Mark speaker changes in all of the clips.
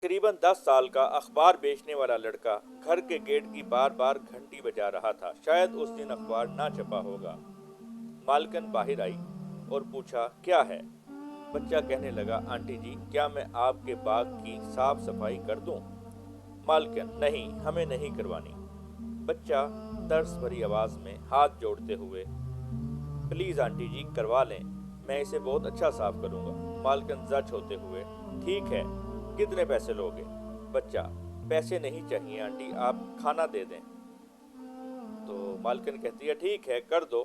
Speaker 1: तकरीबन 10 साल का अखबार बेचने वाला लड़का घर के गेट की बार बार घंटी बजा रहा था। शायद उस दिन अखबार ना छपा होगा। मालकन बाहर आई और पूछा, क्या है? बच्चा कहने लगा, आंटी जी, क्या मैं आपके बाग की साफ सफाई कर दूं? मालकन, नहीं, हमें नहीं करवानी। बच्चा तरस भरी आवाज में हाथ जोड़ते हुए, प्लीज आंटी जी, करवा लें, मैं इसे बहुत अच्छा साफ करूंगा। मालकन जज होते हुए, ठीक है, कितने पैसे लोगे? बच्चा, पैसे नहीं चाहिए आंटी, आप खाना दे दें। तो मालकन कहती है, ठीक है, कर दो।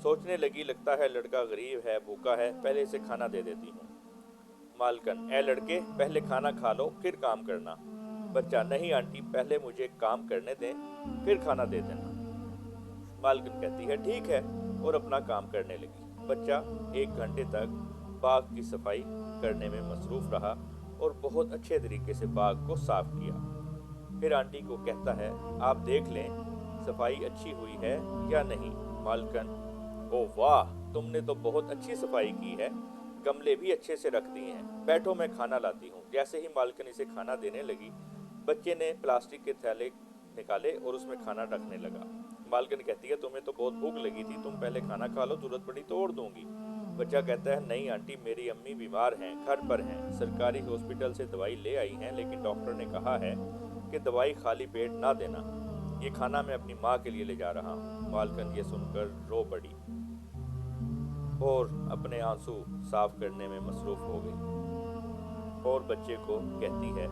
Speaker 1: सोचने लगी, लगता है लड़का गरीब है, भूखा है, पहले इसे खाना दे देती हूँ। मालकन, ए लड़के, पहले खाना खा लो फिर काम करना। बच्चा, नहीं आंटी, पहले मुझे काम करने दें, फिर खाना दे देना। मालकिन कहती है, ठीक है, और अपना काम करने लगी। बच्चा 1 घंटे तक बाग की सफाई करने में मसरूफ रहा और बहुत अच्छे तरीके से बाग को साफ किया। फिर आंटी को कहता है, आप देख लें सफाई अच्छी हुई है या नहीं। मालकन, ओ वाह, तुमने तो बहुत अच्छी सफाई की है, गमले भी अच्छे से रख दिए हैं, बैठो मैं खाना लाती हूँ। जैसे ही मालकन इसे खाना देने लगी, बच्चे ने प्लास्टिक के थैले निकाले और उसमें खाना रखने लगा। मालकिन कहती है, तुम्हें तो बहुत भूख लगी थी, तुम पहले खाना खा लो, जरूरत पड़ी तो और दूंगी। बच्चा कहता है, नहीं आंटी, मेरी अम्मी बीमार हैं, घर पर हैं, सरकारी हॉस्पिटल से दवाई ले आई हैं, लेकिन डॉक्टर ने कहा है कि दवाई खाली पेट ना देना, ये खाना मैं अपनी माँ के लिए ले जा रहा हूँ। मालकिन ये सुनकर रो पड़ी और अपने आंसू साफ करने में मसरूफ हो गई और बच्चे को कहती है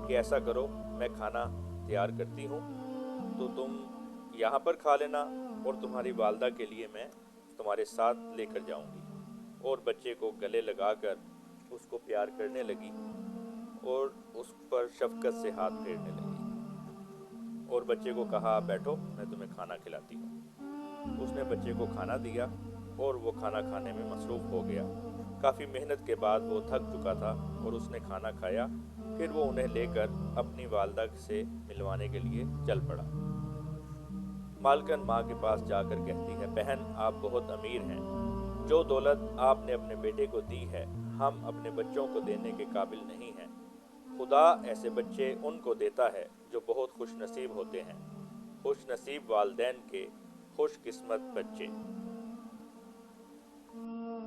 Speaker 1: कि ऐसा करो, मैं खाना तैयार करती हूँ तो तुम यहाँ पर खा लेना, और तुम्हारी वालदा के लिए मैं तुम्हारे साथ लेकर जाऊंगी। और बच्चे को गले लगाकर उसको प्यार करने लगी और उस पर शफकत से हाथ फेरने लगी और बच्चे को कहा, बैठो, मैं तुम्हें खाना खिलाती हूँ। उसने बच्चे को खाना दिया और वो खाना खाने में मसरूफ़ हो गया। काफ़ी मेहनत के बाद वो थक चुका था और उसने खाना खाया। फिर वो उन्हें लेकर अपनी वालदा से मिलवाने के लिए चल पड़ा। मालकन माँ के पास जाकर कहती है, बहन, आप बहुत अमीर हैं, जो दौलत आपने अपने बेटे को दी है हम अपने बच्चों को देने के काबिल नहीं हैं। खुदा ऐसे बच्चे उनको देता है जो बहुत खुश नसीब होते हैं। खुश नसीब वालदैन के खुश किस्मत बच्चे।